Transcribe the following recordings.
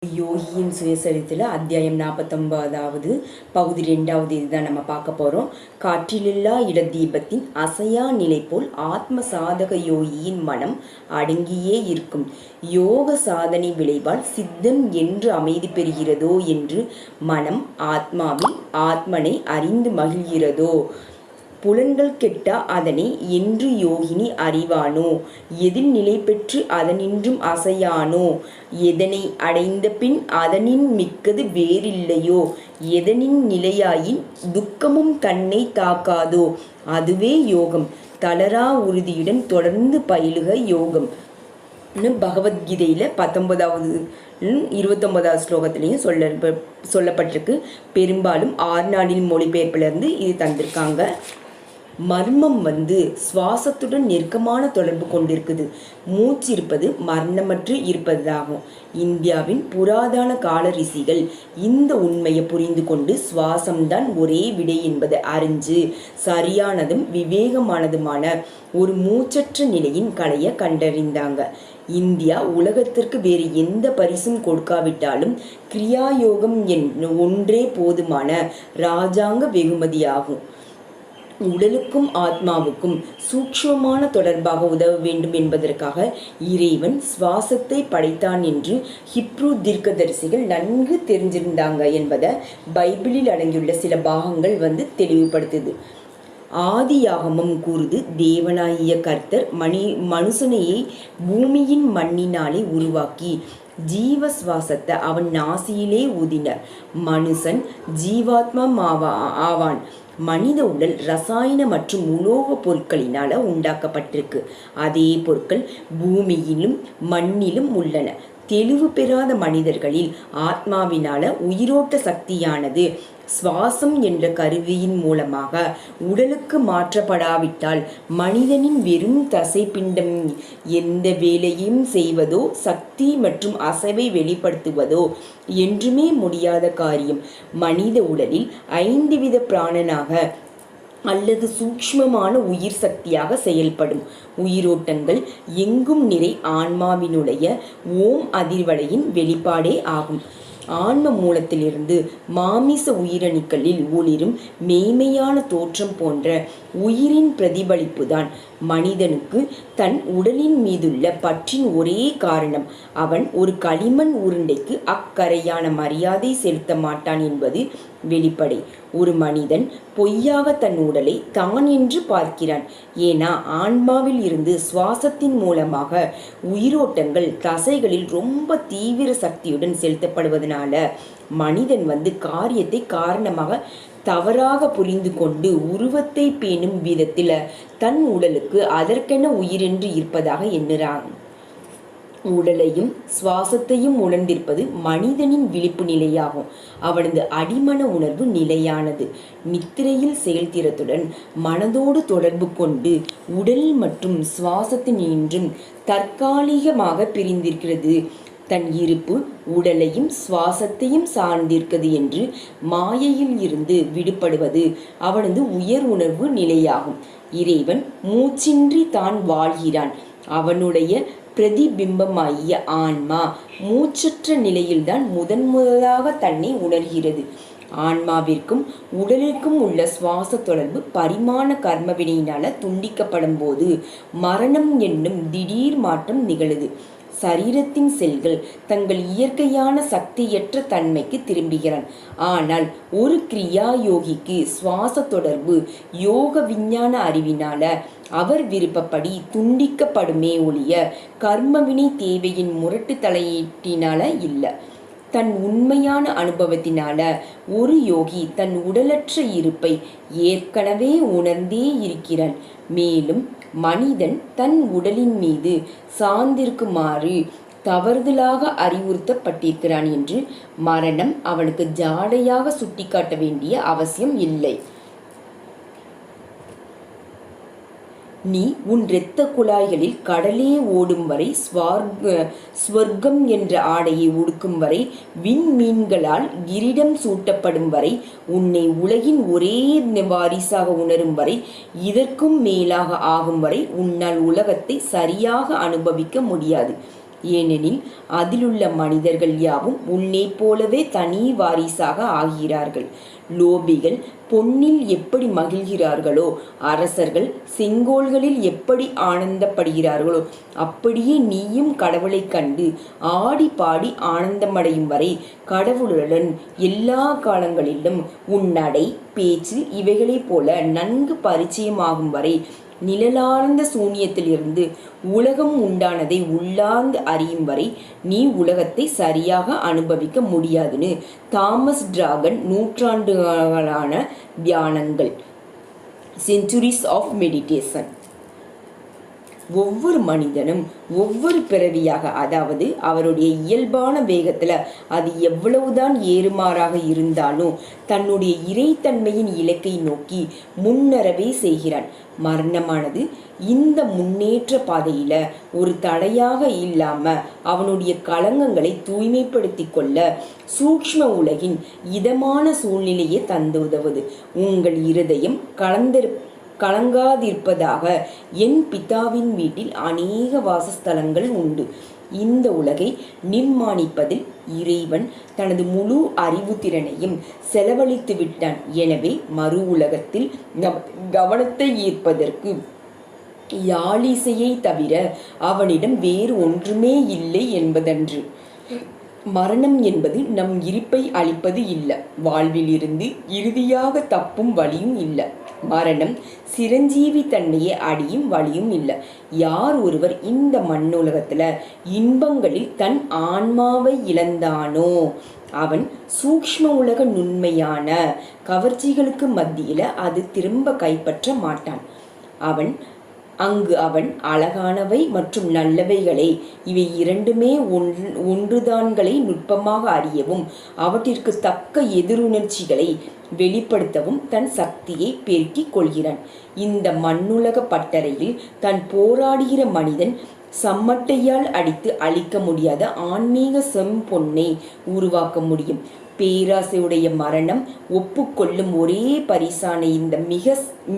யோகியின் சுயசரித்தில் அத்தியாயம் 49 பகுதி 2 இதுதான் நம்ம பார்க்க போகிறோம். காற்றிலில்லா இளதீபத்தின் அசையா நிலை போல் ஆத்ம சாதக யோகியின் மனம் அடங்கியே இருக்கும். யோக சாதனை விளைவால் சித்தம் என்று அமைதி பெறுகிறதோ என்று மனம் ஆத்மாவில் ஆத்மனை அறிந்து மகிழ்கிறதோ. புலன்கள் கெட்டா அதனை என்று யோகினி அறிவானோ. எதில் நிலை பெற்று அதனின்றும் அசையானோ. எதனை அடைந்த பின் அதனின் மிக்கது வேறில்லையோ. எதனின் நிலையாயின் துக்கமும் தன்னை தாக்காதோ. அதுவே யோகம். தளரா உறுதியுடன் தொடர்ந்து பயிலுக யோகம். பகவத்கீதையில் 19வது 29வது ஸ்லோகத்திலையும் சொல்லப்பட்டிருக்கு. பெரும்பாலும் 6 நாளின் மொழிபெயர்ப்பிலிருந்து இது தந்திருக்காங்க. மர்மம் சுவாசத்துடன் நெருக்கமான தொடர்பு கொண்டிருக்குது. மூச்சு இருப்பது மரணமற்று இருப்பதாகும். இந்தியாவின் புராதன கால ரிஷிகள் இந்த உண்மையை புரிந்து கொண்டு சுவாசம்தான் ஒரே விடை என்பதை அறிஞ்சு சரியானதும் விவேகமானதுமான ஒரு மூச்சற்ற நிலையின் கலையை கண்டறிந்தாங்க. இந்தியா உலகத்திற்கு வேறு எந்த பரிசும் கொடுக்காவிட்டாலும் கிரியாயோகம் ஒன்றே போதுமான இராஜாங்க வெகுமதியாகும். உடலுக்கும் ஆத்மாவுக்கும் சூக்ஷ்மமான தொடர்பாக உதவ வேண்டும் என்பதற்காக இறைவன் சுவாசத்தை படைத்தான் என்று ஹிப்ரு தீர்க்கதரிசிகள் நன்கு தெரிஞ்சிருந்தாங்க என்பதை பைபிளில் அடங்கியுள்ள சில பாகங்கள் தெளிவுபடுத்துது. ஆதியாகமம் கூறுது, தேவனாகிய கர்த்தர் மனுஷனையை பூமியின் மண்ணினாலே உருவாக்கி ஜீவ சுவாசத்தை அவன் நாசியிலே ஊதினார். மனுஷன் ஜீவாத்மா ஆவான். மனித உடல் ரசாயன மற்றும் உலோக பொருட்களினால உண்டாக்கப்பட்டிருக்கு. அதே பொருட்கள் பூமியிலும் மண்ணிலும் உள்ளன. தெளிவு பெறாத மனிதர்களில் ஆத்மாவினால உயிரோட்ட சக்தியானது சுவாசம் என்ற கருவியின் மூலமாக உடலுக்கு மாற்றப்படாவிட்டால் மனிதனின் வெறும் தசைப்பிண்டம் எந்த வேலையும் செய்வதோ சக்தி மற்றும் அசைவை வெளிப்படுத்துவதோ என்றுமே முடியாத காரியம். மனித உடலில் 5 வித பிராணனாக அல்லது சூக்ஷ்மமான உயிர் சக்தியாக செயல்படும். உயிரோட்டங்கள் எங்கும் நிறை ஆன்மாவினுடைய ஓம் அதிர்வலையின் வெளிப்பாடே ஆகும். ஆன்ம மூலத்திலிருந்து மாமிச உயிரணுக்களில் ஒளிரும் மெய்மையான தோற்றம் போன்ற உயிரின் பிரதிபலிப்பு தான் மனிதனுக்கு தன் உடலின் மீதுள்ள பற்றின் ஒரே காரணம். அவன் ஒரு களிமண் உருண்டைக்கு அக்கறையான மரியாதை செலுத்த மாட்டான் என்பது வெளிப்படை. ஒரு மனிதன் பொய்யாக தன் உடலை தான் என்று பார்க்கிறான். ஏன்னா ஆன்மாவில் இருந்து சுவாசத்தின் மூலமாக உயிரோட்டங்கள் தசைகளில் ரொம்ப தீவிர சக்தியுடன் செலுத்தப்படுவதனால மனிதன் காரியத்தை காரணமாக தவறாக புரிந்து கொண்டு உருவத்தை பேணும் விதத்தில் தன் உடலுக்கு அதற்கென உயிரென்று இருப்பதாக எண்ணுறான். உடலையும் சுவாசத்தையும் உணர்ந்திருப்பது மனிதனின் விழிப்பு நிலையாகும். அவனது அடிமன உணர்வு நிலையானது. நித்திரையில் செயல்திறத்துடன் மனதோடு தொடர்பு கொண்டு உடல் மற்றும் சுவாசத்தினின்றும் தற்காலிகமாக பிரிந்திருக்கிறது. தன் இருப்பு உடலையும் சுவாசத்தையும் சார்ந்திருக்கிறது என்று மாயையில் இருந்து விடுபடுவது அவனது உயர் உணர்வு நிலையாகும். இறைவன் மூச்சின்றி தான் வாழ்கிறான். அவனுடைய பிரதிபிம்பமாகிய ஆன்மா மூச்சற்ற நிலையில்தான் முதலாக தன்னை உணர்கிறது. ஆன்மாவிற்கும் உடலிற்கும் உள்ள சுவாச தொடர்பு பரிமாண கர்மவினையினால துண்டிக்கப்படும் போது மரணம் என்னும் திடீர் மாற்றம் நிகழுது. சரீரத்தின் செல்கள் தங்கள் இயற்கையான சக்தியற்ற தன்மைக்கு திரும்புகிறான். ஆனால் ஒரு கிரியா யோகிக்கு சுவாச தொடர்பு யோக விஞ்ஞான அறிவினால அவர் விருப்பப்படி துண்டிக்கப்படுமே ஒழிய கர்மவினை தேவையின் முரட்டு தலையீட்டினால இல்லை. தன் உண்மையான அனுபவத்தினால ஒரு யோகி தன் உடலற்ற இருப்பை ஏற்கனவே உணர்ந்தே இருக்கிறான். மேலும் மனிதன் தன் உடலின் மீது சார்ந்திருக்குமாறு தவறுதலாக அறிவுறுத்தப்பட்டிருக்கிறான் என்று மரணம் அவனுக்கு ஜாடையாக சுட்டிக்காட்ட வேண்டிய அவசியம் இல்லை. நீ உன் இரத்த குழாய்களில் கடலே ஓடும் வரை ஸ்வர்க்கம் என்ற ஆடையை உடுக்கும் வரை விண்மீன்களால் கிரீடம் சூட்டப்படும் வரை உன்னை உலகின் ஒரே வாரிசாக உணரும் வரை இதற்கும் மேலாக ஆகும் வரை உன்னால் உலகத்தை சரியாக அனுபவிக்க முடியாது. ஏனெனில் அதிலுள்ள மனிதர்கள் யாவும் உன்னை போலவே தனி வாரிசாக ஆகிறார்கள். லோபிகள் பொன்னில் எப்படி மகிழ்கிறார்களோ, அரசர்கள் செங்கோல்களில் எப்படி ஆனந்தப்படுகிறார்களோ, அப்படியே நீயும் கடவுளை கண்டு ஆடி பாடி ஆனந்தமடையும் வரை, கடவுளுடன் எல்லா காலங்களிலும் உன் நடை பேச்சு இவைகளைப் போல நன்கு பரிச்சயமாகும் வரை, நிழலார்ந்த சூன்யத்திலிருந்து உலகம் உண்டானதை உள்ளார்ந்து அறியும் வரை நீ உலகத்தை சரியாக அனுபவிக்க முடியாதுன்னு தாமஸ் டிராகன். நூற்றாண்டுகளான தியானங்கள், செஞ்சுரிஸ் ஆஃப் மெடிடேஷன். ஒவ்வொரு மனிதனும் ஒவ்வொரு பிறவியாக, அதாவது அவருடைய இயல்பான வேகத்தில் அது எவ்வளவுதான் ஏறுமாறாக இருந்தாலும் தன்னுடைய இறைத்தன்மையின் இலக்கை நோக்கி முன்னரவே செய்கிறான். மரணமானது இந்த முன்னேற்ற பாதையில ஒரு தடையாக இல்லாம அவனுடைய களங்கங்களை தூய்மைப்படுத்தி கொள்ள சூக்ஷ்ம உலகின் இதமான சூழ்நிலையை தந்து உதவுது. உங்கள் இருதயம் கலங்காதிருப்பதாக என் பிதாவின் வீட்டில் அநேக வாசஸ்தலங்கள் உண்டு. இந்த உலகை நிர்மாணிப்பதில் இறைவன் தனது முழு அறிவு திறனையும் செலவழித்து விட்டான். எனவே மறு உலகத்தில் கவனத்தை ஈர்ப்பதற்கு யாழிசையை தவிர அவனிடம் வேறு ஒன்றுமே இல்லை என்பதன்று. மரணம் என்பது நம் இருப்பை அழிப்பது இல்லை, வாழ்வில் இருந்து இறுதியாக தப்பும் வழியும் இல்லை. மரணம் சிரஞ்சீவி தன்மையை அடியும் வழியும் இல்லை. யார் ஒருவர் இந்த மண்ணுலகத்துல இன்பங்களில் தன் ஆன்மாவை இழந்தானோ அவன் சூக்ஷ்ம உலக நுண்மையான கவர்ச்சிகளுக்கு மத்தியில அது திரும்ப கைப்பற்ற மாட்டான். அவன் அழகானவை மற்றும் நல்லவைகளை, இவை இரண்டுமே ஒன்றுதான்களை நுட்பமாக அறியவும் அவற்றிற்கு தக்க எதிருணர்ச்சிகளை வெளிப்படுத்தவும் தன் சக்தியை பெருக்கிக் கொள்கிறான். இந்த மண்ணுலக பட்டறையில் தான் போராடுகிற மனிதன் சம்மட்டையால் அடித்து அழிக்க முடியாத ஆன்மீக செம்பொன்னை உருவாக்க முடியும். பேராசையுடைய மரணம் ஒப்புக்கொள்ளும் ஒரே பரிசான இந்த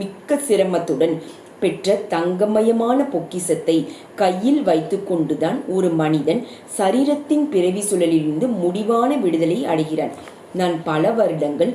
மிக்க சிரமத்துடன் பெற்ற தங்கமயமான பொக்கிசத்தை கையில் வைத்து கொண்டுதான் ஒரு மனிதன் சரீரத்தின் பிறவி சுழலிலிருந்து முடிவான விடுதலை அடைகிறான். நான் பல வருடங்கள்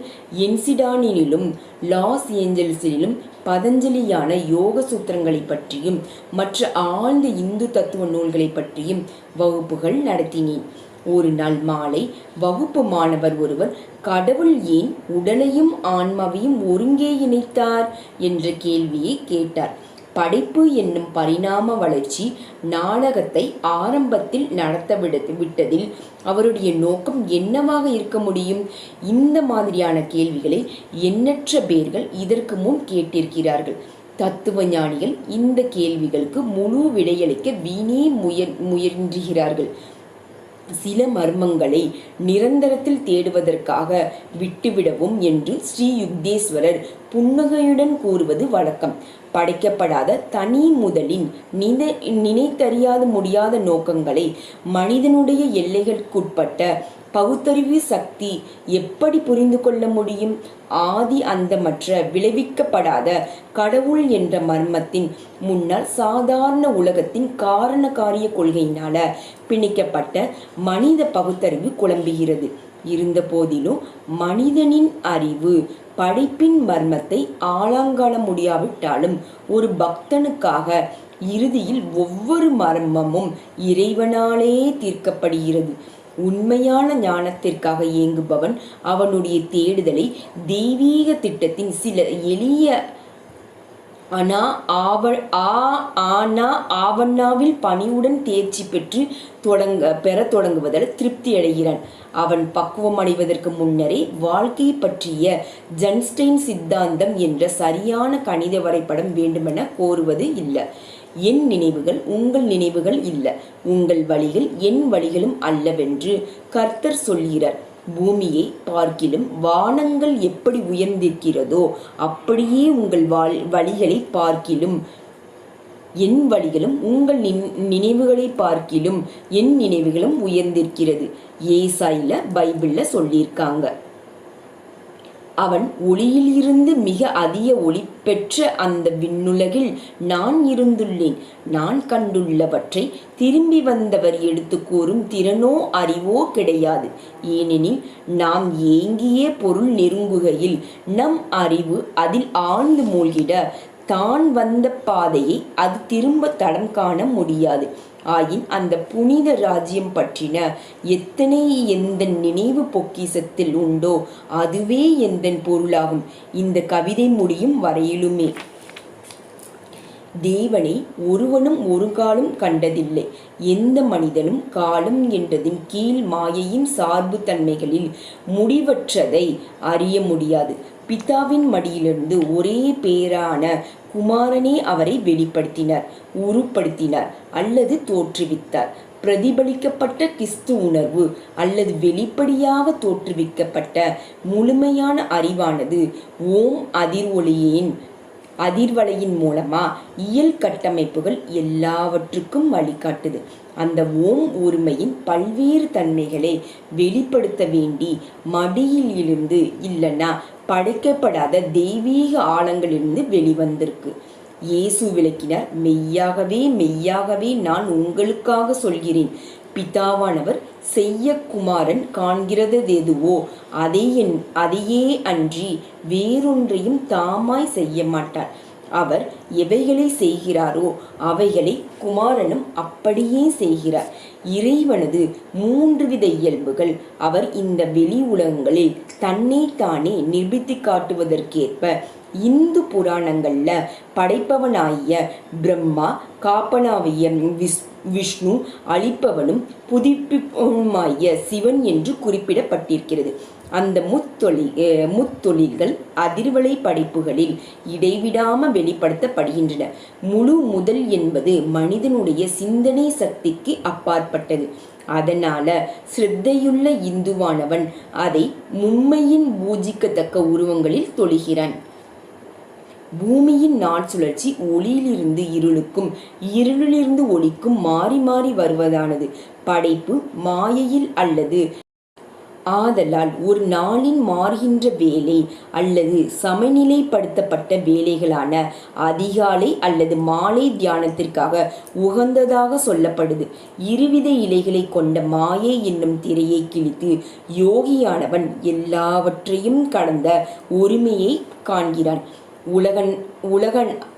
என்சிடானிலும் லாஸ் ஏஞ்சல்ஸிலும் பதஞ்சலியான யோக சூத்திரங்களை பற்றியும் மற்ற ஆழ்ந்த இந்து தத்துவ நூல்களை பற்றியும் வகுப்புகள் நடத்தினேன். ஒரு நாள் மாலை வகுப்பு மாணவர் ஒருவர், கடவுள் ஏன் உடலையும் ஆன்மாவையும் ஒருங்கே இணைத்தார் என்ற கேள்வியை கேட்டார். படைப்பு என்னும் பரிணாம வளர்ச்சி நாடகத்தை ஆரம்பத்தில் நடத்த விட்டதில் அவருடைய நோக்கம் என்னவாக இருக்க முடியும்? இந்த மாதிரியான கேள்விகளை எண்ணற்ற பேர்கள் இதற்கு முன் கேட்டிருக்கிறார்கள். தத்துவ ஞானிகள் இந்த கேள்விகளுக்கு முழு விடையளிக்க வீணே முயன்றுகிறார்கள். சில மர்மங்களை நிரந்தரத்தில் தேடுவதற்காக விட்டுவிடவும் என்று ஸ்ரீ யுக்தேஸ்வரர் புன்னகையுடன் கூறுவது வழக்கம். படைக்கப்படாத தனி முதலின் நினைத்தறியாது முடியாத நோக்கங்களை மனிதனுடைய எல்லைகளுக்குட்பட்ட பகுத்தறிவு சக்தி எப்படி புரிந்து கொள்ள முடியும்? ஆதி அந்தமற்ற விளைவிக்கப்படாத கடவுள் என்ற மர்மத்தின் முன்னால் சாதாரண உலகத்தின் காரண காரிய கொள்கையினால பிணைக்கப்பட்ட மனித பகுத்தறிவு குழம்புகிறது. இருந்த போதிலும் மனிதனின் அறிவு படைப்பின் மர்மத்தை ஆழங்காண முடியாவிட்டாலும் ஒரு பக்தனுக்காக இறுதியில் ஒவ்வொரு மர்மமும் இறைவனாலே தீர்க்கப்படுகிறது. உண்மையான ஞானத்திற்காக இயங்குபவன் அவனுடைய தேடுதலை தெய்வீக திட்டத்தின் சில எளிய ஆவண்ணாவில் பணிவுடன் தேர்ச்சி பெற தொடங்குவதால் திருப்தி அடைகிறான். அவன் பக்குவம் அடைவதற்கு முன்னரே வாழ்க்கை பற்றிய ஜன்ஸ்டைன் சித்தாந்தம் என்ற சரியான கணித வரைபடம் வேண்டுமென கோருவது இல்லை. என் நினைவுகள் உங்கள் நினைவுகள் இல்லை, உங்கள் வழிகள் என் வழிகளும் அல்லவென்று கர்த்தர் சொல்கிறார். பூமியை பார்க்கிலும் வானங்கள் எப்படி உயர்ந்திருக்கிறதோ அப்படியே உங்கள் வழிகளை பார்க்கிலும் என் வழிகளும் உங்கள் நினைவுகளை பார்க்கிலும் என் நினைவுகளும் உயர்ந்திருக்கிறது. ஏசாயில பைபிள்ல சொல்லியிருக்காங்க. அவன் ஒளியில் இருந்து மிக அதிக ஒளி பெற்ற அந்த விண்ணுலகில் நான் இருந்துள்ளேன். நான் கண்டுள்ளவற்றை திரும்பி வந்தவர் எடுத்து கூறும் திறனோ அறிவோ கிடையாது. ஏனெனில் நாம் ஏங்கிய பொருள் நெருங்குகையில் நம் அறிவு அதில் ஆழ்ந்து மூழ்கிட தான் வந்த பாதையை அது திரும்ப தடம் காண முடியாது. ஆயின் அந்த புனித ராஜ்யம் பற்றின எத்தனை எந்த நினைவு பொக்கிசத்தில் உண்டோ அதுவே எந்த பொருளாகும். இந்த கவிதை முடியும் வரையிலுமே தேவனை ஒருவனும் ஒரு காலம் கண்டதில்லை. எந்த மனிதனும் காலம் என்றதின் கீழ் மாயையின் சார்பு தன்மைகளில் முடிவற்றதை அறிய முடியாது. பிதாவின் மடியிலிருந்து ஒரே பேரான குமாரனே அவரை வெளிப்படுத்தினார், உருப்படுத்தினார் அல்லது தோற்றுவித்தார். பிரதிபலிக்கப்பட்ட கிறிஸ்து உணர்வு அல்லது வெளிப்படையாக தோற்றுவிக்கப்பட்ட முழுமையான அறிவானது ஓம் அதிர்வலையின் மூலமா இயல் கட்டமைப்புகள் எல்லாவற்றுக்கும் வழிகாட்டுது. அந்த ஓம் ஒருமையின் பல்வேறு தன்மைகளை வெளிப்படுத்த வேண்டி மடியில் இருந்து இல்லைன்னா படைக்கப்படாத தெய்வீக ஆழங்களிலிருந்து வெளிவந்திருக்கு. இயேசு விளக்கினார், மெய்யாகவே மெய்யாகவே நான் உங்களுக்காக சொல்கிறேன், பிதாவானவர் செய்ய குமாரன் காண்கிறது எதுவோ அதையே அன்றி வேறொன்றையும் தாமாய் செய்ய மாட்டார். அவர் எவைகளை செய்கிறாரோ அவைகளை குமாரனும் அப்படியே செய்கிறார். இறைவனது 3 வித இயல்புகள் அவர் இந்த வெளி உலகங்களில் தன்னை தானே நிரூபித்து காட்டுவதற்கேற்ப இந்து புராணங்கள்ல படைப்பவனாகிய பிரம்மா, காப்பனாகிய விஷ்ணு, அழிப்பவனும் புதுப்பிப்பவனுமாகிய சிவன் என்று குறிப்பிடப்பட்டிருக்கிறது. அந்த முத்தொழில்கள் அதிர்வலை படைப்புகளில் இடைவிடாமல் வெளிப்படுத்தப்படுகின்றன. முழு முதல் என்பது மனிதனுடைய சிந்தனை சக்திக்கு அப்பாற்பட்டது. அதனால சிரத்தையுள்ள இந்துவானவன் அதை மும்மையின் பூஜிக்கத்தக்க உருவங்களில் தொழுகிறான். பூமியின் நாள் சுழற்சி ஒளியிலிருந்து இருளுக்கும் இருளிலிருந்து ஒளிக்கும் மாறி மாறி வருவதானது. படைப்பு மாயையில் அல்லது ஆதலால் ஒரு நாளின் மாறுகின்ற வேலை அல்லது சமநிலைப்படுத்தப்பட்ட வேலைகளான அதிகாலை அல்லது மாலை தியானத்திற்காக உகந்ததாக சொல்லப்படுது. இருவித இலைகளை கொண்ட மாயை என்னும் திரையை கிழித்து யோகியானவன் எல்லாவற்றையும் கடந்த ஒருமையை காண்கிறான்.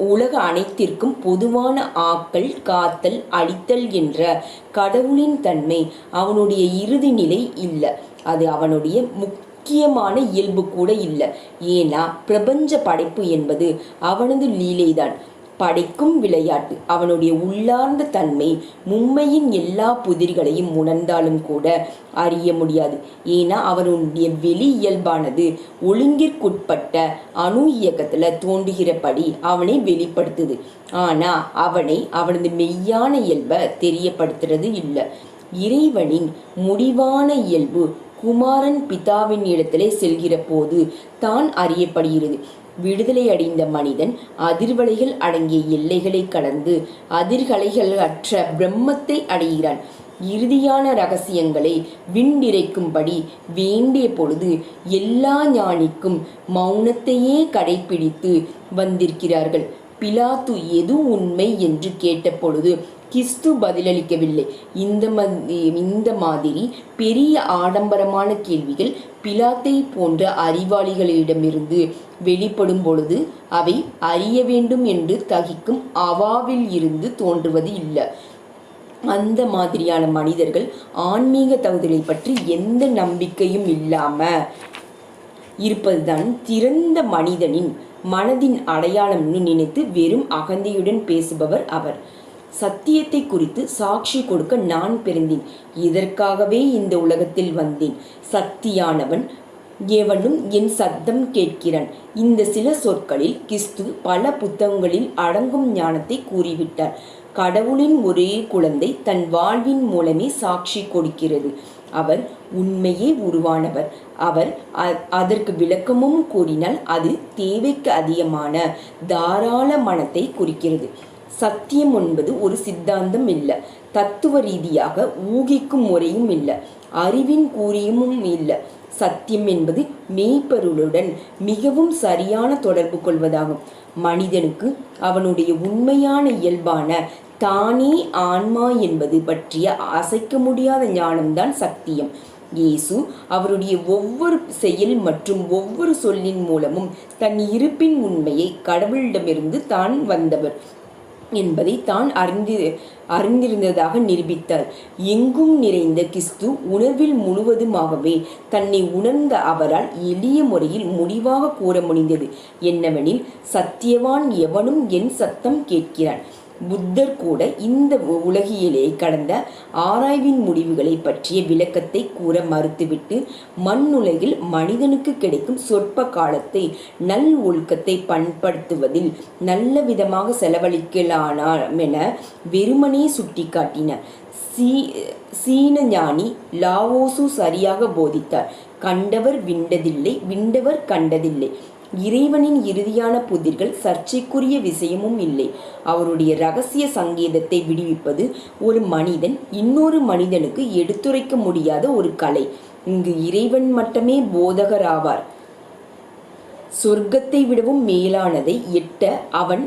உலக அனைத்திற்கும் பொதுவான ஆக்கல், காத்தல், அழித்தல் என்ற கடவுளின் தன்மை அவனுடைய இறுதி நிலை இல்லை. அது அவனுடைய முக்கியமான இயல்பு கூட இல்லை. ஏன்னா பிரபஞ்ச படைப்பு என்பது அவனது லீலைதான். படைக்கும் விளையாட்டு அவனுடைய உள்ளார்ந்த தன்மை மும்மையின் எல்லா புதிர்களையும் உணர்ந்தாலும் கூட அறிய முடியாது. ஏன்னா அவனுடைய வெளி இயல்பானது ஒழுங்கிற்குட்பட்ட அணு இயக்கத்துல தோன்றுகிறபடி அவனை வெளிப்படுத்துது. ஆனா அவனது மெய்யான இயல்பை தெரியப்படுத்துறது இல்லை. இறைவனின் முடிவான இயல்பு குமாரன் பிதாவின் இடத்திலே செல்கிற போது தான் அறியப்படுகிறது. விடுதலை அடைந்த மனிதன் அதிர்வலைகள் அடங்கிய எல்லைகளை கடந்து அதிர்கலைகள் அற்ற பிரம்மத்தை அடைகிறான். இறுதியான ரகசியங்களை விண்டிரைக்கும்படி வேண்டிய பொழுது எல்லா ஞானிக்கும் மௌனத்தையே கடைபிடித்து வந்திருக்கிறார்கள். பிலாத்து எது உண்மை என்று கேட்ட பொழுது கிறிஸ்து பதிலளிக்கவில்லை. இந்த மாதிரி பெரிய ஆடம்பரமான கேள்விகள் பிலாத்தை போன்ற அறிவாளிகளிடமிருந்து வெளிப்படும் பொழுது அவை அறிய வேண்டும் என்று தகிக்கும் அவாவில் இருந்து தோன்றுவது இல்லை. அந்த மாதிரியான மனிதர்கள் ஆன்மீக தகுதிகளை பற்றி எந்த நம்பிக்கையும் இல்லாம இருப்பதுதான் திறந்த மனிதனின் மனதின் அடையாளம்னு நினைத்து வெறும் அகந்தையுடன் பேசுபவர் அவர். சத்தியத்தை குறித்து சாட்சி கொடுக்க நான் பிறந்தேன், இதற்காகவே இந்த உலகத்தில் வந்தேன். சக்தியானவன் எவனும் என் சத்தம் கேட்கிறான். இந்த சில சொற்களில் கிறிஸ்து பல புத்தகங்களில் அடங்கும் ஞானத்தை கூறிவிட்டார். கடவுளின் ஒரே குழந்தை தன் வாழ்வின் மூலமே சாட்சி கொடுக்கிறது. அவர் உண்மையே உருவானவர். அவர் அதற்கு விளக்கமும் கூறினால் அது தேவைக்கு அதிகமான தாராள மனத்தை குறிக்கிறது. சத்தியம் என்பது ஒரு சித்தாந்தம் இல்லை, தத்துவ ரீதியாக ஊகிக்கும் முறையும் இல்லை, அறிவின் கூறியும் இல்லை. சத்தியம் என்பது மெய்ப்பொருளுடன் மிகவும் சரியான தொடர்பு கொள்வதாகும். மனிதனுக்கு அவனுடைய உண்மையான இயல்பான தானே ஆன்மா என்பது பற்றிய அசைக்க முடியாத ஞானம்தான் சத்தியம். இயேசு அவருடைய ஒவ்வொரு செயல் மற்றும் ஒவ்வொரு சொல்லின் மூலமும் தன் இருப்பின் உண்மையை கடவுளிடமிருந்து தான் வந்தவர் என்பதை தான் அறிந்திருந்ததாக நிரூபித்தார். எங்கும் நிறைந்த கிறிஸ்து உணர்வில் முழுவதுமாகவே தன்னை உணர்ந்த அவரால் எளிய முறையில் முடிவாக கூற முடிந்தது என்னவெனில், சத்தியவான் எவனும் என் சத்தம் கேட்கிறான். புத்தர் கூட இந்த உலகியலே கடந்த ஆராய்வின் முடிவுகளை பற்றிய விளக்கத்தை கூற மறுத்துவிட்டு, மண்ணுலகில் மனிதனுக்கு கிடைக்கும் சொற்ப காலத்தை நல் ஒழுக்கத்தை பண்படுத்துவதில் நல்ல விதமாக செலவழிக்கலானாம் என வெறுமனே சுட்டி காட்டினார். சீன ஞானி லாவோசு சரியாக போதித்தார். கண்டவர் விண்டதில்லை, விண்டவர் கண்டதில்லை. இறைவனின் இறுதியான புதிர்கள் சர்ச்சைக்குரிய விஷயமும் இல்லை. அவருடைய இரகசிய சங்கீதத்தை விடுவிப்பது ஒரு மனிதன் இன்னொரு மனிதனுக்கு எடுத்துரைக்க முடியாத ஒரு கலை. இங்கு இறைவன் மட்டுமே போதகராவார். சொர்க்கத்தை விடவும் மேலானதை எட்ட அவன்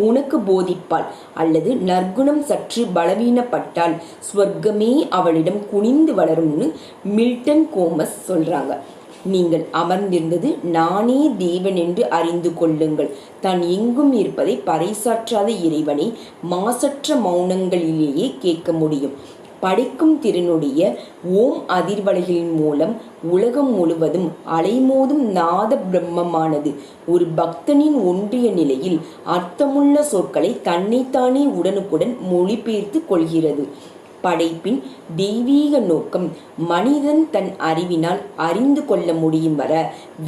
உனக்கு போதிப்பாள். அல்லது நற்குணம் சற்று பலவீனப்பட்டால் ஸ்வர்க்கமே அவளிடம் குனிந்து வளரும்னு மில்டன் கோமஸ் சொல்றாங்க. நீங்கள் அமர்ந்திருந்தது நானே தேவன் என்று அறிந்து கொள்ளுங்கள். தான் எங்கும் இருப்பதை பறைசாற்றாத இறைவனை மாசற்ற மௌனங்களிலேயே கேட்க முடியும். படைக்கும் திறனுடைய ஓம் அதிர்வலைகளின் மூலம் உலகம் முழுவதும் அலைமோதும் நாத பிரம்மமானது ஒரு பக்தனின் ஒன்றிய நிலையில் அர்த்தமுள்ள சொற்களை தன்னைத்தானே உடனுக்குடன் மொழிபெயர்த்து கொள்கிறது. படைப்பின் தெய்வீக நோக்கம் மனிதன் தன் அறிவினால் அறிந்து கொள்ள முடியும் வர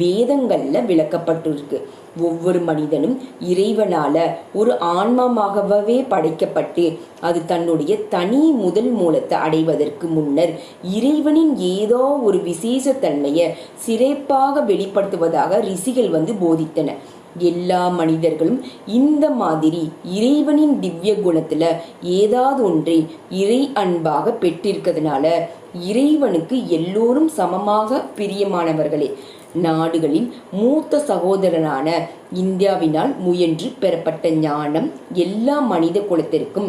வேதங்கள்ல விளக்கப்பட்டிருக்கு. ஒவ்வொரு மனிதனும் இறைவனால ஒரு ஆன்மாவாகவே படைக்கப்பட்டு அது தன்னுடைய தனி முதல் மூலத்தை அடைவதற்கு முன்னர் இறைவனின் ஏதோ ஒரு விசேஷ தன்மையை சிறப்பாக வெளிப்படுத்துவதாக ரிஷிகள் போதித்தன. எல்லா மனிதர்களும் இந்த மாதிரி இறைவனின் திவ்ய குணத்துல ஏதாவது ஒன்றை இறை அன்பாக பெற்றிருக்கிறதுனால இறைவனுக்கு எல்லோரும் சமமாக பிரியமானவர்களே. நாடுகளின் மூத்த சகோதரனான இந்தியாவினால் முயன்று பெறப்பட்ட ஞானம் எல்லா மனித குலத்திற்கும்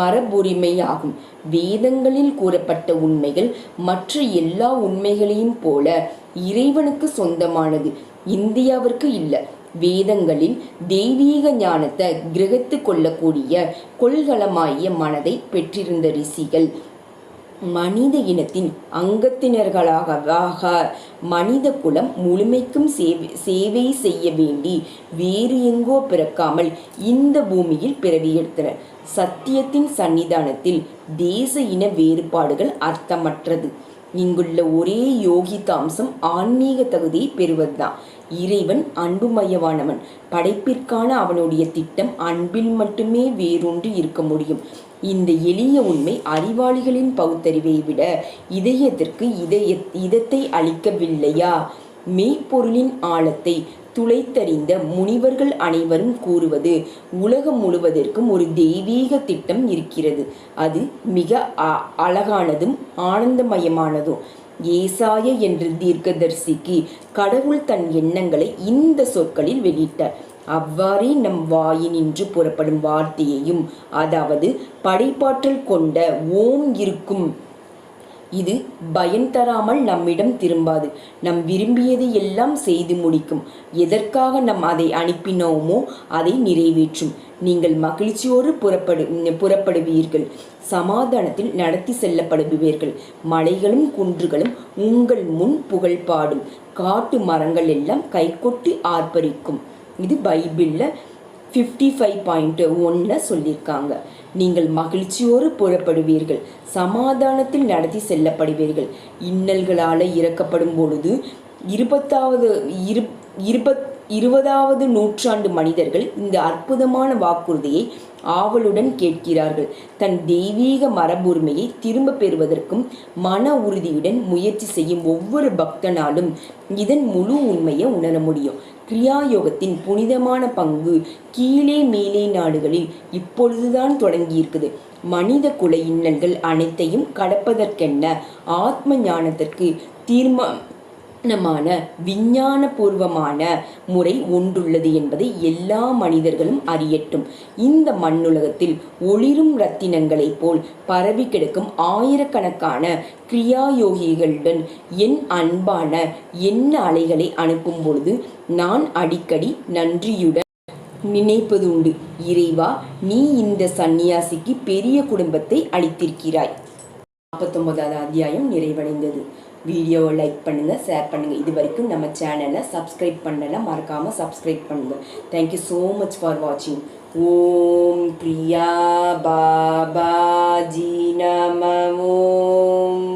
மரபுரிமையாகும். வேதங்களில் கூறப்பட்ட உண்மைகள் மற்ற எல்லா உண்மைகளையும் போல இறைவனுக்கு சொந்தமானது, இந்தியாவிற்கு இல்லை. வேதங்களில் தெய்வீக ஞானத்தை கிரகித்து கொள்ளக்கூடிய கொள்கலமாய மனதை பெற்றிருந்த ரிஷிகள் மனித இனத்தின் அங்கத்தினர்களாக மனித குலம் முழுமைக்கும் சேவை செய்ய வேண்டி வேறு எங்கோ பிறக்காமல் இந்த பூமியில் பிறவியெடுத்தனர். சத்தியத்தின் சன்னிதானத்தில் தேச இன வேறுபாடுகள் அர்த்தமற்றது. இங்குள்ள ஒரே யோகிதாம்சம் ஆன்மீக தகுதியை பெறுவதுதான். இறைவன் அன்புமயமானவன். படைப்பிற்கான அவனுடைய திட்டம் அன்பில் மட்டுமே வேரூன்றி இருக்க முடியும். இந்த எளிய உண்மை அறிவாளிகளின் பகுத்தறிவை விட இதயத்திற்கு இதத்தை அளிக்கவில்லையா? மெய்ப்பொருளின் ஆழத்தை துளைத்தறிந்த முனிவர்கள் அனைவரும் கூறுவது உலகம் முழுவதற்கும் ஒரு தெய்வீக திட்டம் இருக்கிறது. அது மிக அழகானதும் ஆனந்தமயமானதும். ஏசாய என்ற தீர்க்கதரிசிக்கு கடவுள் தன் எண்ணங்களை இந்த சொற்களில் வெளியிட்டார். அவ்வாறே நம் வாயினின்று புறப்படும் வார்த்தையையும், அதாவது படைப்பாற்றல் கொண்ட ஓம் இருக்கும். இது பயன் தராமல் நம்மிடம் திரும்பாது. நம் விரும்பியதை எல்லாம் செய்து முடிக்கும். எதற்காக நாம் அதை அனுப்பினோமோ அதை நிறைவேற்றும். நீங்கள் மகிழ்ச்சியோடு புறப்படுவீர்கள். சமாதானத்தில் நடத்தி செல்லப்படுவீர்கள். மலைகளும் குன்றுகளும் உங்கள் முன் புகழ் பாடும். காட்டு மரங்கள் எல்லாம் கைகொட்டி ஆர்ப்பரிக்கும். இது பைபிளில் 55.1 சொல்லியிருக்காங்க. நீங்கள் மகிழ்ச்சியோடு புறப்படுவீர்கள், சமாதானத்தில் நடத்தி செல்லப்படுவீர்கள். இன்னல்களால் இறக்கப்படும் பொழுது 20வது நூற்றாண்டு மனிதர்கள் இந்த அற்புதமான வாக்குறுதியை ஆவலுடன் கேட்கிறார்கள். தன் தெய்வீக மரபுரிமையை திரும்ப பெறுவதற்கும் மன உறுதியுடன் முயற்சி செய்யும் ஒவ்வொரு பக்தனாலும் இதன் முழு உண்மையை உணர முடியும். கிரியாயோகத்தின் புனிதமான பங்கு கீழே மேலே நாடுகளில் இப்பொழுதுதான் தொடங்கியிருக்குது. மனித குல இன்னல்கள் அனைத்தையும் கடப்பதற்கென்ன ஆத்ம ஞானத்திற்கு தீர்மானமான விஞ்ஞான பூர்வமான முறை ஒன்றுள்ளது என்பதை எல்லா மனிதர்களும் அறியட்டும். இந்த மண்ணுலகத்தில் ஒளிரும் ரத்தினங்களைப் போல் பரவி கிடக்கும் ஆயிரக்கணக்கான கிரியாயோகிகளுடன் என் அன்பான எண்ண அலைகளை அனுப்பும் பொழுது நான் அடிக்கடி நன்றியுடன் நினைப்பது உண்டு. இறைவா, நீ இந்த சந்நியாசிக்கு பெரிய குடும்பத்தை அளித்திருக்கிறாய். 49வது அத்தியாயம் நிறைவடைந்தது. வீடியோவை லைக் பண்ணுங்க, ஷேர் பண்ணுங்க. இது வரைக்கும் நம்ம சேனலை சப்ஸ்கிரைப் பண்ணல, மறக்காம சப்ஸ்கிரைப் பண்ணுங்க. தேங்க்யூ ஸோ மச் ஃபார் வாட்சிங். ஓம் கிரியா பாபாஜி நம ஓம்.